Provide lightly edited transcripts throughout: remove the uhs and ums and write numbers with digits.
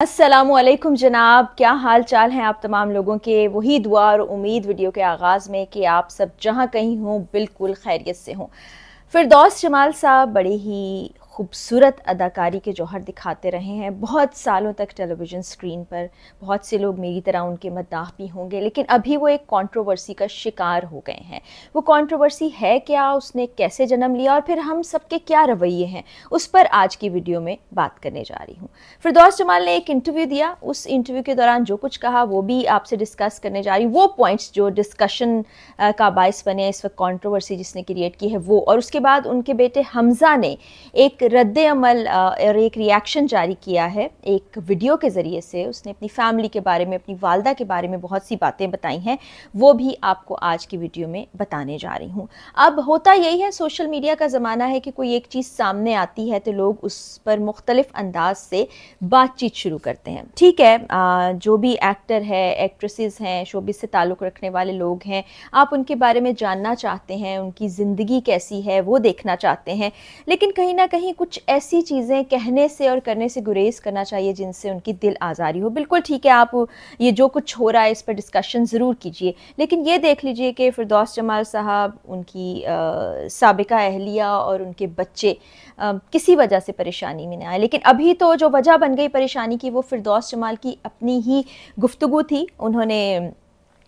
अस्सलामुअलैकुम जनाब, क्या हाल चाल हैं आप तमाम लोगों के। वही दुआ और उम्मीद वीडियो के आगाज़ में कि आप सब जहां कहीं हों बिल्कुल खैरियत से हों। फिरदौस जमाल साहब बड़े ही खूबसूरत अदाकारी के जौहर दिखाते रहे हैं बहुत सालों तक टेलीविज़न स्क्रीन पर। बहुत से लोग मेरी तरह उनके मद्दाह भी होंगे, लेकिन अभी वो एक कंट्रोवर्सी का शिकार हो गए हैं। वो कंट्रोवर्सी है क्या, उसने कैसे जन्म लिया और फिर हम सबके क्या रवैये हैं, उस पर आज की वीडियो में बात करने जा रही हूँ। फिरदौस जमाल ने एक इंटरव्यू दिया, उस इंटरव्यू के दौरान जो कुछ कहा वो भी आपसे डिस्कस करने जा रही हूँ। वो पॉइंट्स जो डिस्कशन का बायस बने, इस वक्त कंट्रोवर्सी जिसने क्रिएट की है वो, और उसके बाद उनके बेटे हमजा ने एक रद्द अमल और एक रिएक्शन जारी किया है एक वीडियो के ज़रिए से। उसने अपनी फैमिली के बारे में, अपनी वालदा के बारे में बहुत सी बातें बताई हैं, वो भी आपको आज की वीडियो में बताने जा रही हूँ। अब होता यही है, सोशल मीडिया का ज़माना है कि कोई एक चीज़ सामने आती है तो लोग उस पर मुख्तलिफ अंदाज से बातचीत शुरू करते हैं। ठीक है, जो भी एक्टर है, एक्ट्रेसेस हैं, शोबिस से ताल्लुक़ रखने वाले लोग हैं, आप उनके बारे में जानना चाहते हैं, उनकी ज़िंदगी कैसी है वो देखना चाहते हैं, लेकिन कहीं ना कहीं कुछ ऐसी चीज़ें कहने से और करने से गुरेज करना चाहिए जिनसे उनकी दिल आज़ारी हो। बिल्कुल ठीक है, आप ये जो कुछ हो रहा है इस पर डिस्कशन ज़रूर कीजिए, लेकिन ये देख लीजिए कि फिरदौस जमाल साहब, उनकी साबिका अहलिया और उनके बच्चे किसी वजह से परेशानी में न आए। लेकिन अभी तो जो वजह बन गई परेशानी की, वो फिरदौस जमाल की अपनी ही गुफ्तगू थी। उन्होंने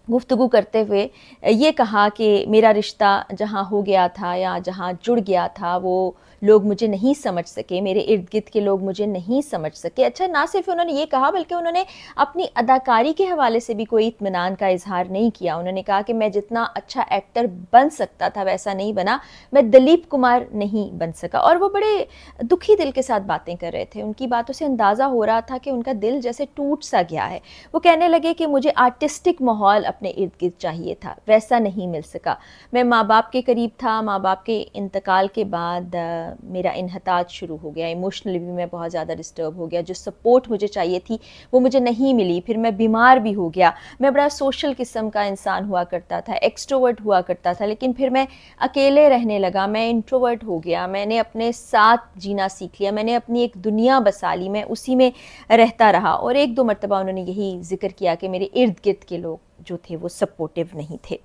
गुफ्तगू करते हुए ये कहा कि मेरा रिश्ता जहाँ हो गया था या जहाँ जुड़ गया था वो लोग मुझे नहीं समझ सके, मेरे इर्द गिर्द के लोग मुझे नहीं समझ सके। अच्छा, ना सिर्फ उन्होंने ये कहा बल्कि उन्होंने अपनी अदाकारी के हवाले से भी कोई इत्मीनान का इजहार नहीं किया। उन्होंने कहा कि मैं जितना अच्छा एक्टर बन सकता था वैसा नहीं बना, मैं दिलीप कुमार नहीं बन सका। और वो बड़े दुखी दिल के साथ बातें कर रहे थे। उनकी बातों से अंदाज़ा हो रहा था कि उनका दिल जैसे टूट सा गया है। वो कहने लगे कि मुझे आर्टिस्टिक माहौल अपने इर्द गिर्द चाहिए था, वैसा नहीं मिल सका। मैं माँ बाप के करीब था, माँ बाप के इंतकाल के बाद मेरा इन्हताज शुरू हो गया, इमोशनली भी मैं बहुत ज़्यादा डिस्टर्ब हो गया। जो सपोर्ट मुझे चाहिए थी वो मुझे नहीं मिली। फिर मैं बीमार भी हो गया। मैं बड़ा सोशल किस्म का इंसान हुआ करता था, एक्सट्रोवर्ट हुआ करता था, लेकिन फिर मैं अकेले रहने लगा, मैं इंट्रोवर्ट हो गया। मैंने अपने साथ जीना सीख लिया, मैंने अपनी एक दुनिया बसा ली, मैं उसी में रहता रहा। और एक दो मरतबा उन्होंने यही जिक्र किया कि मेरे इर्द गिर्द के लोग जो थे वो सपोर्टिव नहीं थे।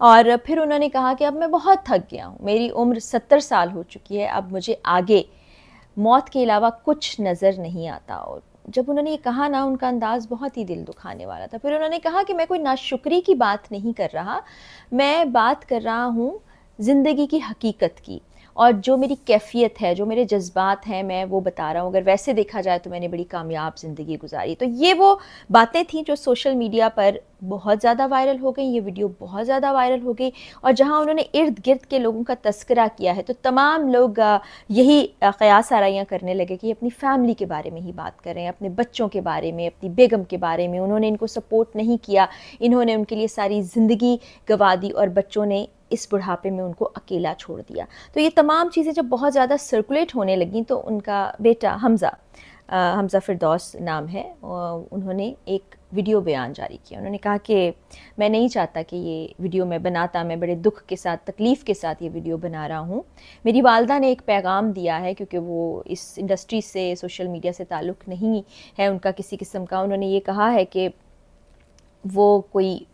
और फिर उन्होंने कहा कि अब मैं बहुत थक गया हूँ, मेरी उम्र 70 साल हो चुकी है, अब मुझे आगे मौत के अलावा कुछ नज़र नहीं आता। और जब उन्होंने ये कहा ना, उनका अंदाज़ बहुत ही दिल दुखाने वाला था। फिर उन्होंने कहा कि मैं कोई नाशुक्री की बात नहीं कर रहा, मैं बात कर रहा हूँ ज़िंदगी की हकीकत की, और जो मेरी कैफियत है, जो मेरे जज्बात हैं, मैं वो बता रहा हूँ। अगर वैसे देखा जाए तो मैंने बड़ी कामयाब ज़िंदगी गुजारी। तो ये वो बातें थीं जो सोशल मीडिया पर बहुत ज़्यादा वायरल हो गई, ये वीडियो बहुत ज़्यादा वायरल हो गई। और जहाँ उन्होंने इर्द गिर्द के लोगों का तस्करा किया है तो तमाम लोग यही क़यास आराइयाँ करने लगे कि अपनी फैमिली के बारे में ही बात कर रहे हैं, अपने बच्चों के बारे में, अपनी बेगम के बारे में। उन्होंने इनको सपोर्ट नहीं किया, इन्होंने उनके लिए सारी ज़िंदगी गंवा दी और बच्चों ने इस बुढ़ापे में उनको अकेला छोड़ दिया। तो ये तमाम चीज़ें जब बहुत ज़्यादा सर्कुलेट होने लगी तो उनका बेटा हमज़ा फिरदौस नाम है, उन्होंने एक वीडियो बयान जारी किया। उन्होंने कहा कि मैं नहीं चाहता कि ये वीडियो मैं बनाता, मैं बड़े दुख के साथ, तकलीफ़ के साथ ये वीडियो बना रहा हूँ। मेरी वालदा ने एक पैगाम दिया है, क्योंकि वो इस इंडस्ट्री से, सोशल मीडिया से ताल्लुक़ नहीं है उनका किसी किस्म का। उन्होंने ये कहा है कि वो कोई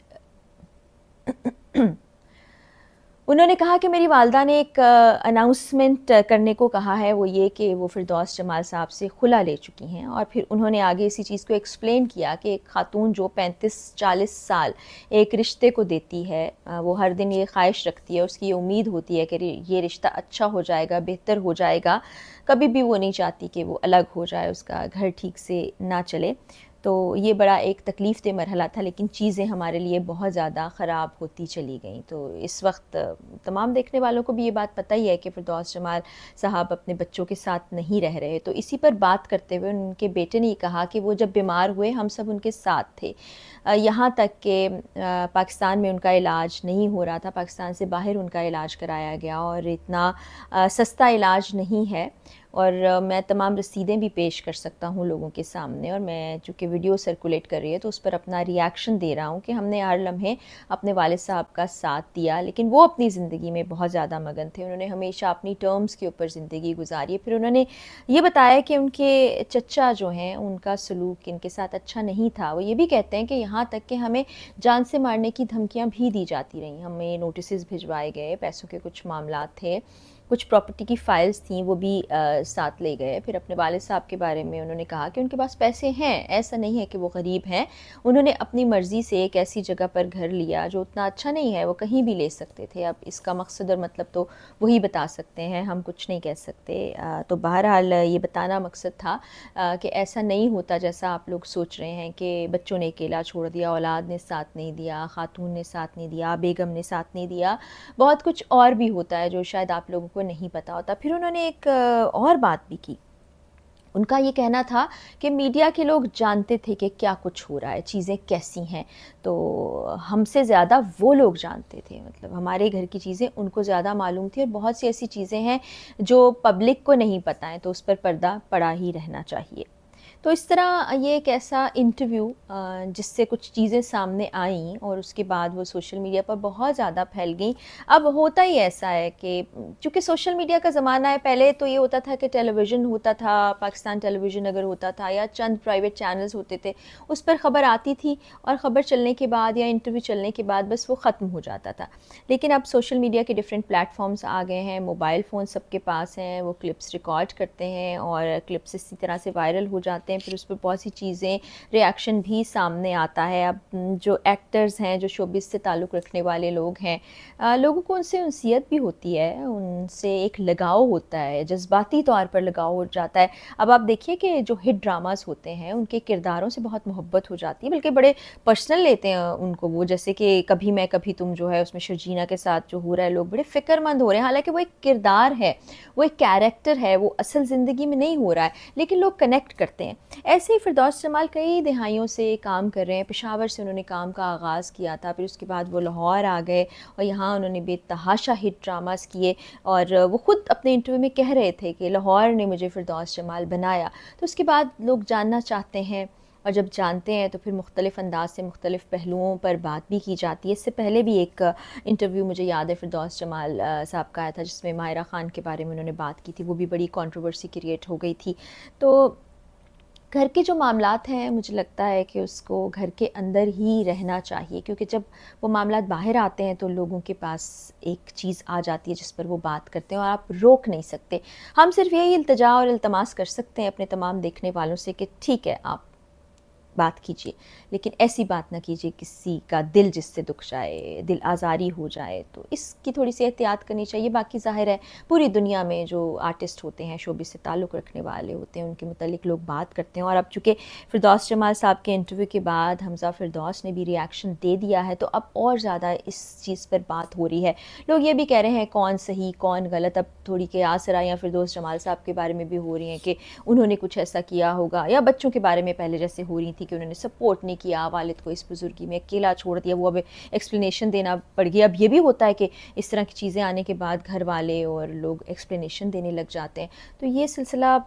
उन्होंने कहा कि मेरी वालदा ने एक अनाउंसमेंट करने को कहा है, वो ये कि वो फिरदौस जमाल साहब से खुला ले चुकी हैं। और फिर उन्होंने आगे इसी चीज़ को एक्सप्लेन किया कि एक खातून जो 35-40 साल एक रिश्ते को देती है, वो हर दिन ये ख्वाहिश रखती है, उसकी ये उम्मीद होती है कि ये रिश्ता अच्छा हो जाएगा, बेहतर हो जाएगा। कभी भी वो नहीं चाहती कि वो अलग हो जाए, उसका घर ठीक से ना चले। तो ये बड़ा एक तकलीफ़ दे मरहला था, लेकिन चीज़ें हमारे लिए बहुत ज़्यादा ख़राब होती चली गईं। तो इस वक्त तमाम देखने वालों को भी ये बात पता ही है कि फिरदौस जमाल साहब अपने बच्चों के साथ नहीं रह रहे। तो इसी पर बात करते हुए उनके बेटे ने ये कहा कि वो जब बीमार हुए हम सब उनके साथ थे, यहाँ तक कि पाकिस्तान में उनका इलाज नहीं हो रहा था, पाकिस्तान से बाहर उनका इलाज कराया गया और इतना सस्ता इलाज नहीं है। और मैं तमाम रसीदें भी पेश कर सकता हूँ लोगों के सामने, और मैं चूँकि वीडियो सर्कुलेट कर रही है तो उस पर अपना रिएक्शन दे रहा हूँ कि हमने हर लम्हे अपने वालिद साहब का साथ दिया, लेकिन वो अपनी ज़िंदगी में बहुत ज़्यादा मगन थे। उन्होंने हमेशा अपनी टर्म्स के ऊपर ज़िंदगी गुजारी है। फिर उन्होंने ये बताया कि उनके चचा जो हैं उनका सलूक इनके साथ अच्छा नहीं था। वो ये भी कहते हैं कि यहाँ तक कि हमें जान से मारने की धमकियाँ भी दी जाती रहीं, हमें नोटिस भिजवाए गए, पैसों के कुछ मामला थे, कुछ प्रॉपर्टी की फ़ाइल्स थी वो भी साथ ले गए। फिर अपने वालिद साहब के बारे में उन्होंने कहा कि उनके पास पैसे हैं, ऐसा नहीं है कि वो गरीब हैं। उन्होंने अपनी मर्ज़ी से एक ऐसी जगह पर घर लिया जो उतना अच्छा नहीं है, वो कहीं भी ले सकते थे। अब इसका मकसद और मतलब तो वही बता सकते हैं, हम कुछ नहीं कह सकते। तो बहरहाल ये बताना मकसद था कि ऐसा नहीं होता जैसा आप लोग सोच रहे हैं कि बच्चों ने अकेला छोड़ दिया, औलाद ने साथ नहीं दिया, खातून ने साथ नहीं दिया, बेगम ने साथ नहीं दिया। बहुत कुछ और भी होता है जो शायद आप लोगों को नहीं पता होता। फिर उन्होंने एक और बात भी की। उनका ये कहना था कि मीडिया के लोग जानते थे कि क्या कुछ हो रहा है, चीज़ें कैसी हैं, तो हमसे ज़्यादा वो लोग जानते थे। मतलब हमारे घर की चीज़ें उनको ज़्यादा मालूम थी, और बहुत सी ऐसी चीज़ें हैं जो पब्लिक को नहीं पता हैं, तो उस पर पर्दा पड़ा ही रहना चाहिए। तो इस तरह ये एक ऐसा इंटरव्यू जिससे कुछ चीज़ें सामने आईं और उसके बाद वो सोशल मीडिया पर बहुत ज़्यादा फैल गई। अब होता ही ऐसा है कि चूँकि सोशल मीडिया का ज़माना है, पहले तो ये होता था कि टेलीविज़न होता था, पाकिस्तान टेलीविज़न अगर होता था या चंद प्राइवेट चैनल्स होते थे, उस पर ख़बर आती थी और ख़बर चलने के बाद या इंटरव्यू चलने के बाद बस वो ख़त्म हो जाता था। लेकिन अब सोशल मीडिया के डिफरेंट प्लेटफॉर्म्स आ गए हैं, मोबाइल फ़ोन सबके पास हैं, वो क्लिप्स रिकॉर्ड करते हैं और क्लिप्स इसी तरह से वायरल हो जाते हैं। फिर उस पर बहुत सी चीज़ें, रिएक्शन भी सामने आता है। अब जो एक्टर्स हैं, जो शोबिज़ से ताल्लुक़ रखने वाले लोग हैं, लोगों को उनसे उनसियत भी होती है, उनसे एक लगाव होता है, जज्बाती तौर पर लगाव हो जाता है। अब आप देखिए कि जो हिट ड्रामास होते हैं उनके किरदारों से बहुत मोहब्बत हो जाती है, बल्कि बड़े पर्सनल लेते हैं उनको वो, जैसे कि कभी मैं कभी तुम जो है उसमें शर्जीना के साथ जो हो रहा है, लोग बड़े फ़िक्रमंद हो रहे हैं। हालांकि वो एक किरदार है, वो एक कैरेक्टर है, वो असल ज़िंदगी में नहीं हो रहा है, लेकिन लोग कनेक्ट करते हैं। ऐसे ही फिरदौस जमाल कई दिहाइयों से काम कर रहे हैं। पेशावर से उन्होंने काम का आगाज़ किया था, फिर उसके बाद वो लाहौर आ गए और यहाँ उन्होंने बेतहाशा हिट ड्रामास किए, और वो ख़ुद अपने इंटरव्यू में कह रहे थे कि लाहौर ने मुझे फिरदौस जमाल बनाया। तो उसके बाद लोग जानना चाहते हैं, और जब जानते हैं तो फिर मुख्तलिफ़ अंदाज से मुख्तलिफ़ पहलुओं पर बात भी की जाती है। इससे पहले भी एक इंटरव्यू मुझे याद है फिरदौस जमाल साहब का आया था, जिसमें माहिरा ख़ान के बारे में उन्होंने बात की थी, वो भी बड़ी कंट्रोवर्सी क्रिएट हो गई थी। तो घर के जो मामलात हैं, मुझे लगता है कि उसको घर के अंदर ही रहना चाहिए, क्योंकि जब वो मामलात बाहर आते हैं तो लोगों के पास एक चीज़ आ जाती है जिस पर वो बात करते हैं और आप रोक नहीं सकते। हम सिर्फ यही इल्तिजा और इल्तमास कर सकते हैं अपने तमाम देखने वालों से कि ठीक है, आप बात कीजिए, लेकिन ऐसी बात ना कीजिए किसी का दिल जिससे दुख जाए, दिल आज़ारी हो जाए, तो इसकी थोड़ी सी एहतियात करनी चाहिए। बाकी ज़ाहिर है पूरी दुनिया में जो आर्टिस्ट होते हैं, शोबिस से ताल्लुक़ रखने वाले होते हैं, उनके मुतालिक लोग बात करते हैं। और अब चूँकि फिरदौस जमाल साहब के इंटरव्यू के बाद हमज़ा फिरदौस ने भी रिएक्शन दे दिया है, तो अब और ज़्यादा इस चीज़ पर बात हो रही है। लोग ये भी कह रहे हैं कौन सही कौन गलत। अब थोड़ी क़यास राइयाँ फिरदौस जमाल साहब के बारे में भी हो रही हैं कि उन्होंने कुछ ऐसा किया होगा, या बच्चों के बारे में पहले जैसे हो रही थी कि उन्होंने सपोर्ट नहीं किया वालिद को, इस बुजुर्गी में अकेला छोड़ दिया, वो अब एक्सप्लेनेशन देना पड़ गया। अब ये भी होता है कि इस तरह की चीज़ें आने के बाद घर वाले और लोग एक्सप्लेनेशन देने लग जाते हैं। तो ये सिलसिला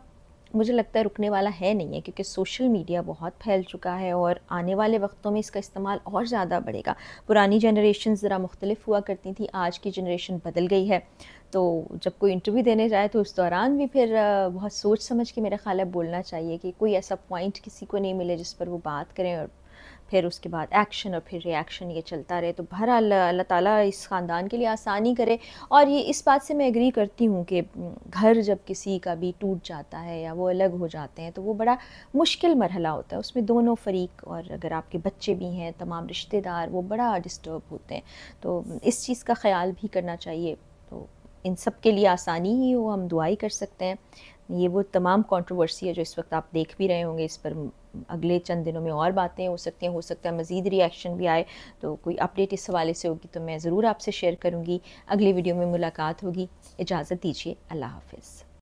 मुझे लगता है रुकने वाला है नहीं है, क्योंकि सोशल मीडिया बहुत फैल चुका है और आने वाले वक्तों में इसका इस्तेमाल और ज़्यादा बढ़ेगा। पुरानी जनरेशन ज़रा मुख्तलिफ हुआ करती थी, आज की जनरेशन बदल गई है। तो जब कोई इंटरव्यू देने जाए तो उस दौरान भी फिर बहुत सोच समझ के मेरा ख़्याल है बोलना चाहिए, कि कोई ऐसा पॉइंट किसी को नहीं मिले जिस पर वो बात करें और फिर उसके बाद एक्शन और फिर रिएक्शन ये चलता रहे। तो बहरहाल अल्लाह ताला इस ख़ानदान के लिए आसानी करे। और ये इस बात से मैं एग्री करती हूँ कि घर जब किसी का भी टूट जाता है या वो अलग हो जाते हैं तो वो बड़ा मुश्किल मरहला होता है, उसमें दोनों फ़रीक और अगर आपके बच्चे भी हैं, तमाम रिश्तेदार, वो बड़ा डिस्टर्ब होते हैं। तो इस चीज़ का ख़्याल भी करना चाहिए। तो इन सब के लिए आसानी ही हो, हम दुआ ही कर सकते हैं। ये वो तमाम कंट्रोवर्सी है जो इस वक्त आप देख भी रहे होंगे, इस पर अगले चंद दिनों में और बातें हो सकती हैं, हो सकता है मज़ीद रिएक्शन भी आए। तो कोई अपडेट इस हवाले से होगी तो मैं ज़रूर आपसे शेयर करूँगी। अगली वीडियो में मुलाकात होगी। इजाज़त दीजिए, अल्लाह हाफ़िज़।